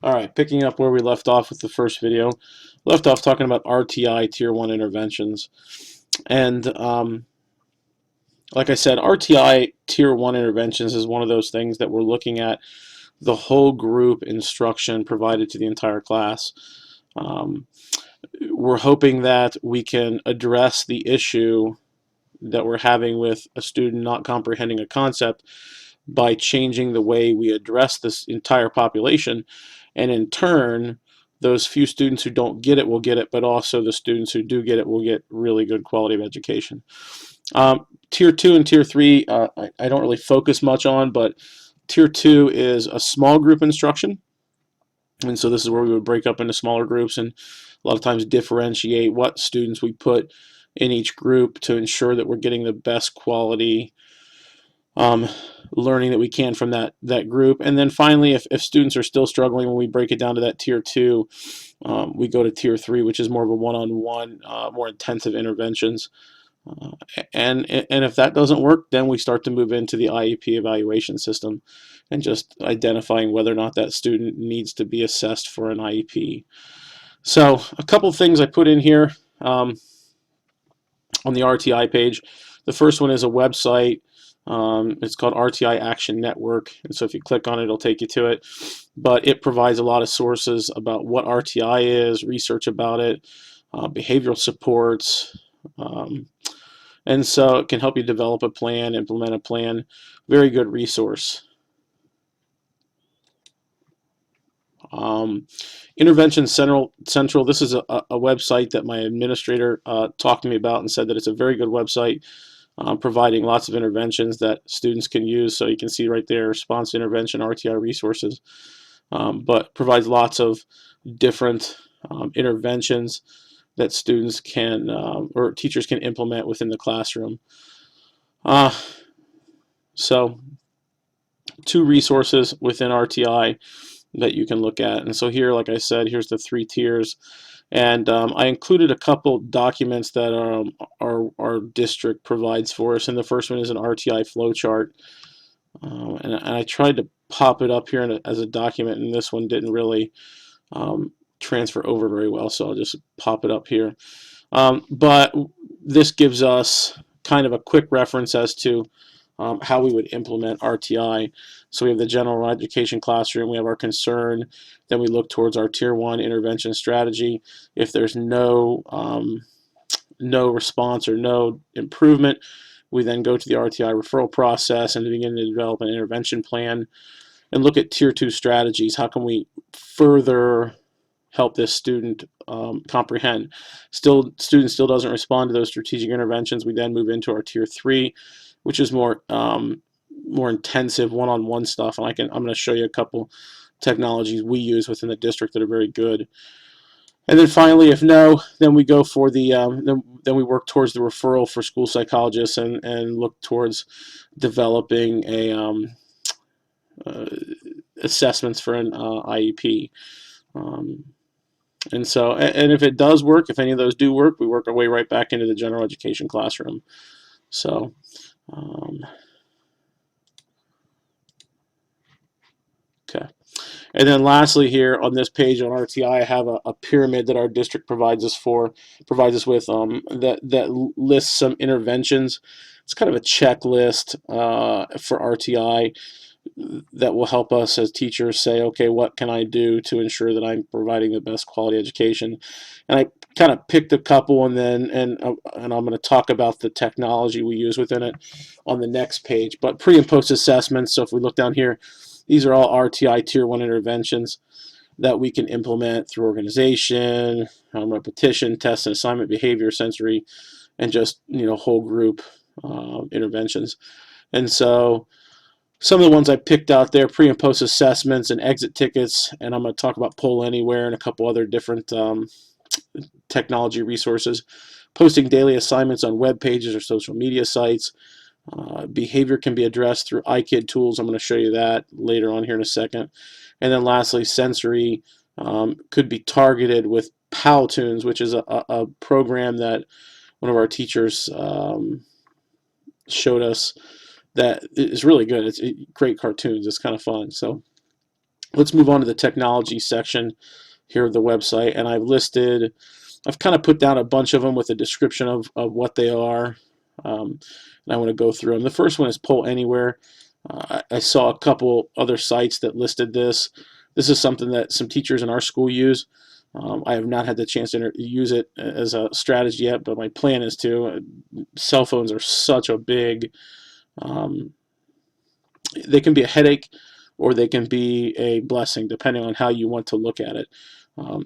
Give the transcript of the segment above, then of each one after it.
Alright, picking up where we left off with the first video. Left off talking about RTI Tier 1 interventions. And like I said, RTI Tier 1 interventions is one of those things that we're looking at the whole group instruction provided to the entire class. Um, we're hoping that we can address the issue that we're having with a student not comprehending a concept by changing the way we address this entire population, and in turn those few students who don't get it will get it, but also the students who do get it will get really good quality of education. Tier 2 and Tier 3 I don't really focus much on, but Tier 2 is a small group instruction, and so this is where we would break up into smaller groups and a lot of times differentiate what students we put in each group to ensure that we're getting the best quality learning that we can from that group. And then finally, if students are still struggling, when we break it down to that Tier 2, we go to Tier 3, which is more of a one-on-one, more intensive interventions. And if that doesn't work, then we start to move into the IEP evaluation system and just identifying whether or not that student needs to be assessed for an IEP. So a couple of things I put in here on the RTI page. The first one is a website. It's called RTI Action Network, and so if you click on it, it'll take you to it. But it provides a lot of sources about what RTI is, research about it, behavioral supports, and so it can help you develop a plan, implement a plan. Very good resource. Intervention Central. This is a website that my administrator talked to me about and said that it's a very good website, providing lots of interventions that students can use. So you can see right there, response intervention, RTI resources, but provides lots of different interventions that students can or teachers can implement within the classroom. So two resources within RTI that you can look at. And so here, like I said, here's the 3 tiers. And I included a couple documents that our district provides for us. And the first one is an RTI flowchart. And I tried to pop it up here as a document, and this one didn't really transfer over very well, so I'll just pop it up here. But this gives us kind of a quick reference as to how we would implement RTI. So we have the general education classroom, we have our concern, then we look towards our Tier 1 intervention strategy. If there's no response or no improvement, we then go to the RTI referral process and begin to develop an intervention plan and look at Tier 2 strategies. How can we further help this student comprehend? Student still doesn't respond to those strategic interventions. We then move into our Tier 3, which is more intensive one-on-one stuff, and I'm going to show you a couple technologies we use within the district that are very good. And then finally, if no, then we go for the then we work towards the referral for school psychologists and look towards developing a assessments for an IEP. And so, and if it does work, if any of those do work, we work our way right back into the general education classroom. So, okay. And then lastly here on this page on RTI, I have a pyramid that our district provides us with that lists some interventions. It's kind of a checklist for RTI that will help us as teachers say, okay, what can I do to ensure that I'm providing the best quality education? And I kind of picked a couple, and I'm going to talk about the technology we use within it on the next page. But pre and post assessments. So if we look down here, these are all RTI Tier 1 interventions that we can implement through organization, repetition, test and assignment, behavior, sensory, and just whole group interventions. And so some of the ones I picked out there, pre and post assessments and exit tickets, and I'm going to talk about Poll Anywhere and a couple other different technology resources. Posting daily assignments on web pages or social media sites. Behavior can be addressed through iKid tools. I'm going to show you that later on here in a second. And then lastly, sensory could be targeted with Powtoons, which is a program that one of our teachers showed us that is really good. It's great cartoons. It's kind of fun. So Let's move on to the technology section here of the website, and I've kind of put down a bunch of them with a description of what they are, and I want to go through them. The first one is Poll Anywhere. I saw a couple other sites that listed this. This is something that some teachers in our school use. I have not had the chance to use it as a strategy yet, but my plan is to. Cell phones are such a big, um, they can be a headache or they can be a blessing depending on how you want to look at it.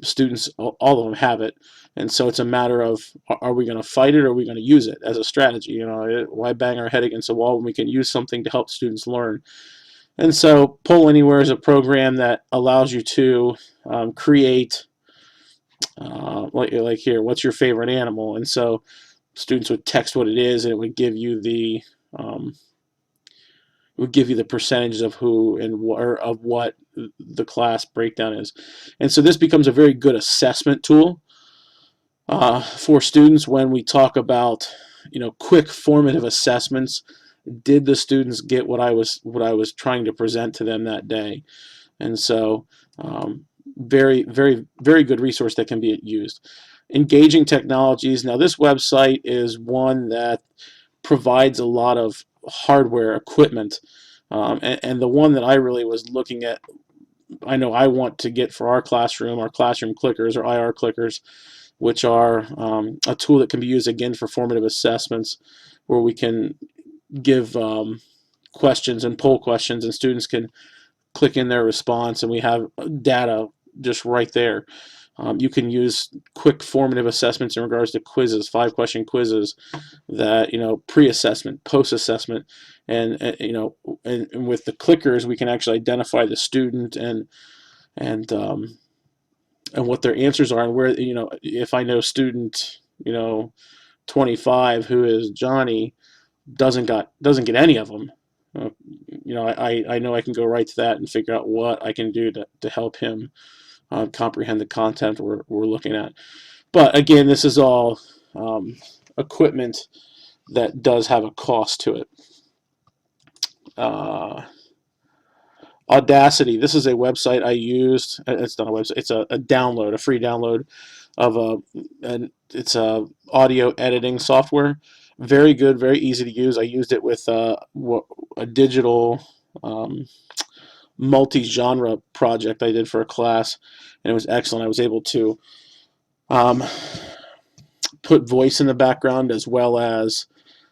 Students, all of them have it, and so it's a matter of, are we going to fight it or are we going to use it as a strategy? Why bang our head against the wall when we can use something to help students learn? And so Poll Anywhere is a program that allows you to create, like here, what's your favorite animal? And so students would text what it is, and it would give you um, the percentages of who and or of what the class breakdown is. And so this becomes a very good assessment tool for students when we talk about, quick formative assessments. Did the students get what I was trying to present to them that day? And so, very, very, very good resource that can be used. Engaging technologies. Now, this website is one that provides a lot of hardware equipment, and the one that I really was looking at, I know I want to get for our classroom clickers or IR clickers, which are a tool that can be used again for formative assessments, where we can give questions and poll questions, and students can click in their response, and we have data just right there. You can use quick formative assessments in regards to quizzes, 5-question quizzes that, pre-assessment, post-assessment, and with the clickers we can actually identify the student and what their answers are, and where, if I know student, 25, who is Johnny, doesn't get any of them. I know I can go right to that and figure out what I can do to help him comprehend the content we're looking at. But again, this is all equipment that does have a cost to it. Audacity. This is a website I used. It's not a website. It's a download, a free download of it's a audio editing software. Very good, very easy to use. I used it with a digital multi-genre project I did for a class, and it was excellent. I was able to um, put voice in the background as well as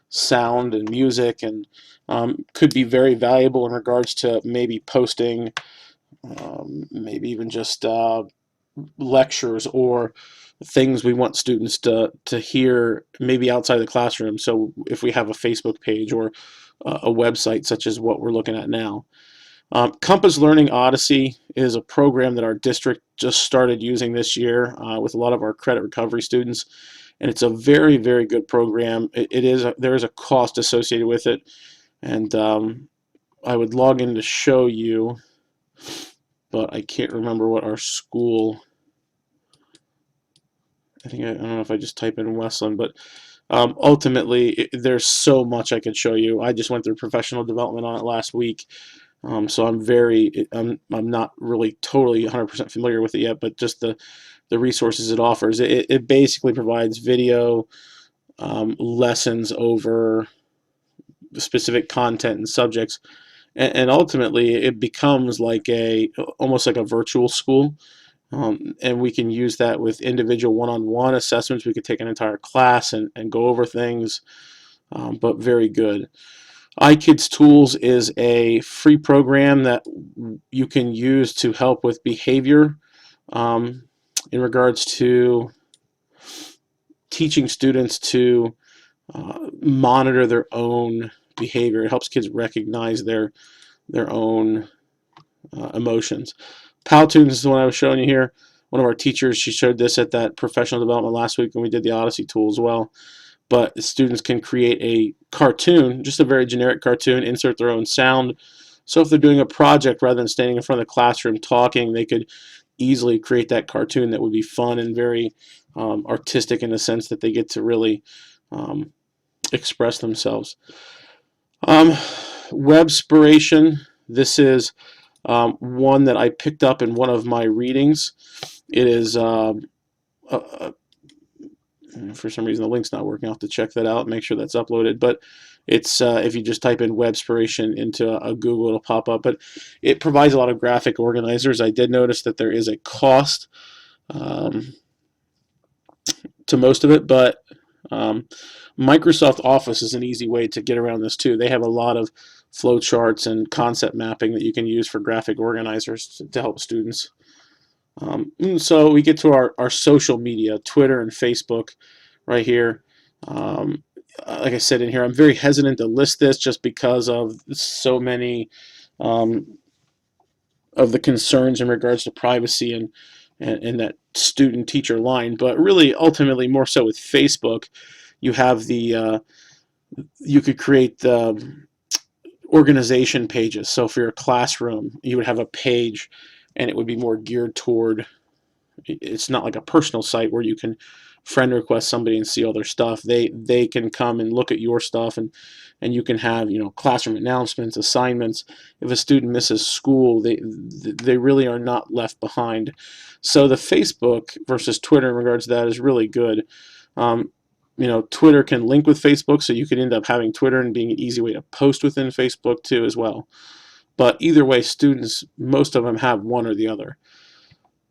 sound and music, and could be very valuable in regards to maybe posting, maybe even just lectures or things we want students to hear maybe outside the classroom. So if we have a Facebook page or a website such as what we're looking at now. Compass Learning Odyssey is a program that our district just started using this year with a lot of our credit recovery students, and it's a very, very good program. There is a cost associated with it, and I would log in to show you, but I can't remember what our school. I don't know if I just type in Westland, but ultimately there's so much I could show you. I just went through professional development on it last week. So I'm not really totally 100% familiar with it yet, but just the resources it offers. It basically provides video lessons over specific content and subjects, and ultimately it becomes like almost like a virtual school. And we can use that with individual one-on-one assessments. We could take an entire class and go over things, but very good. iKids Tools is a free program that you can use to help with behavior in regards to teaching students to monitor their own behavior. It helps kids recognize their own emotions. Powtoons is the one I was showing you here. One of our teachers, she showed this at that professional development last week when we did the Odyssey tool as well. But students can create a cartoon, just a very generic cartoon, insert their own sound. So if they're doing a project, rather than standing in front of the classroom talking, they could easily create that cartoon that would be fun and very artistic in the sense that they get to really express themselves. Webspiration. This is one that I picked up in one of my readings. It is for some reason the link's not working. I'll have to check that out, make sure that's uploaded. But it's if you just type in Webspiration into a Google, it'll pop up. But it provides a lot of graphic organizers. I did notice that there is a cost to most of it, but Microsoft Office is an easy way to get around this too. They have a lot of flow charts and concept mapping that you can use for graphic organizers to help students. So we get to our social media, Twitter and Facebook right here. Like I said in here, I'm very hesitant to list this just because of so many of the concerns in regards to privacy and that student-teacher line. But really, ultimately, more so with Facebook, you have the you could create the organization pages. So for your classroom, you would have a page, and it would be more geared toward. It's not like a personal site where you can friend request somebody and see all their stuff. They can come and look at your stuff, and you can have, you know, classroom announcements, assignments. If a student misses school, they really are not left behind. So the Facebook versus Twitter in regards to that is really good. You know, Twitter can link with Facebook, so you could end up having Twitter and being an easy way to post within Facebook too as well. But either way, students, most of them have one or the other.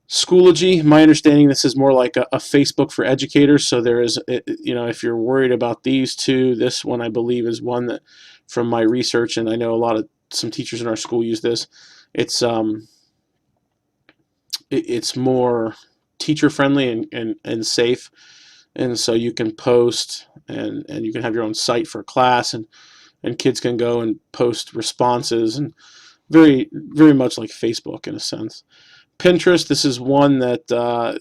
Schoology, my understanding, this is more like a Facebook for educators. So there is, you know, if you're worried about these two, this one I believe is one that, from my research, and I know some teachers in our school use this. It's more teacher friendly and safe, and so you can post and you can have your own site for a class, and kids can go and post responses, and very much like Facebook in a sense. Pinterest, this is one that,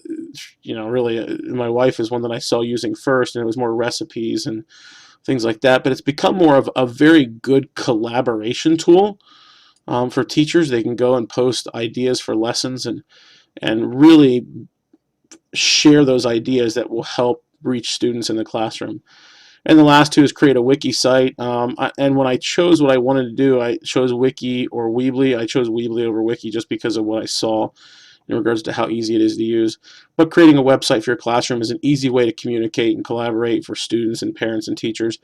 you know, really my wife is one that I saw using first, and it was more recipes and things like that. But it's become more of a very good collaboration tool for teachers. They can go and post ideas for lessons and really share those ideas that will help reach students in the classroom. And the last two is create a wiki site. And when I chose what I wanted to do, I chose Wiki or Weebly. I chose Weebly over Wiki just because of what I saw in regards to how easy it is to use. But creating a website for your classroom is an easy way to communicate and collaborate for students and parents and teachers.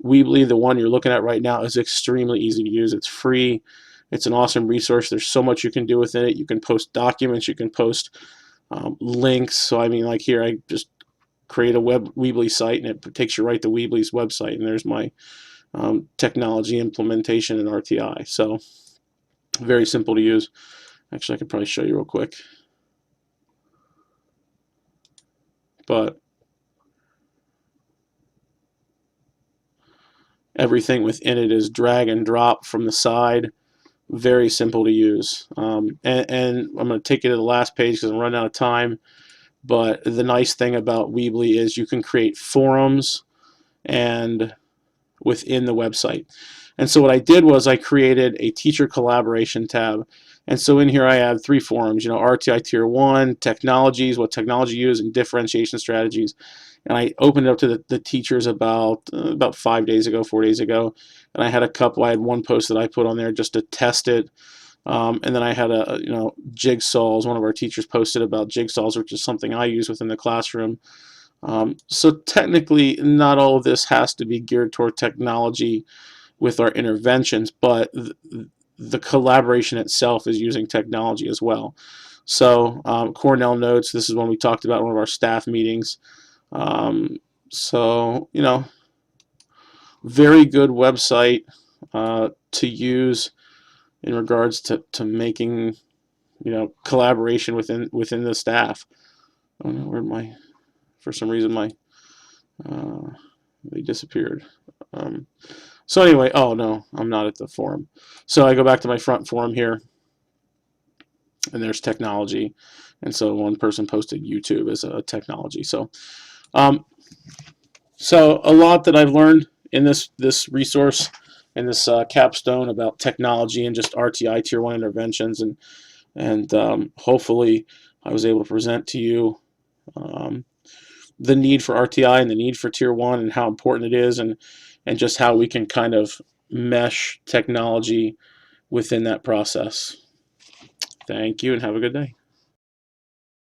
Weebly, the one you're looking at right now, is extremely easy to use. It's free. It's an awesome resource. There's so much you can do within it. You can post documents. You can post links. So I mean, like here, I just create a Weebly site, and it takes you right to Weebly's website, and there's my technology implementation in RTI. So very simple to use. Actually, I could probably show you real quick. But everything within it is drag and drop from the side. Very simple to use. And I'm going to take you to the last page because I'm running out of time. But the nice thing about Weebly is you can create forums and within the website. And so what I did was I created a teacher collaboration tab. And so in here I have 3 forums, you know, RTI Tier 1, technologies, what technology you use, and differentiation strategies. And I opened it up to the teachers about 5 days ago, 4 days ago. And I had one post that I put on there just to test it. And then I had jigsaws. One of our teachers posted about jigsaws, which is something I use within the classroom. So technically, not all of this has to be geared toward technology with our interventions, but the collaboration itself is using technology as well. So Cornell Notes, this is one we talked about in one of our staff meetings. So, you know, very good website to use in regards to making, you know, collaboration within the staff. I don't know where for some reason they disappeared. So anyway, oh no, I'm not at the forum. So I go back to my front forum here, and there's technology. And so one person posted YouTube as a technology. So a lot that I've learned in this resource, in this capstone about technology and just RTI Tier 1 interventions, and hopefully I was able to present to you the need for RTI and the need for Tier 1 and how important it is, and just how we can kind of mesh technology within that process. Thank you and have a good day.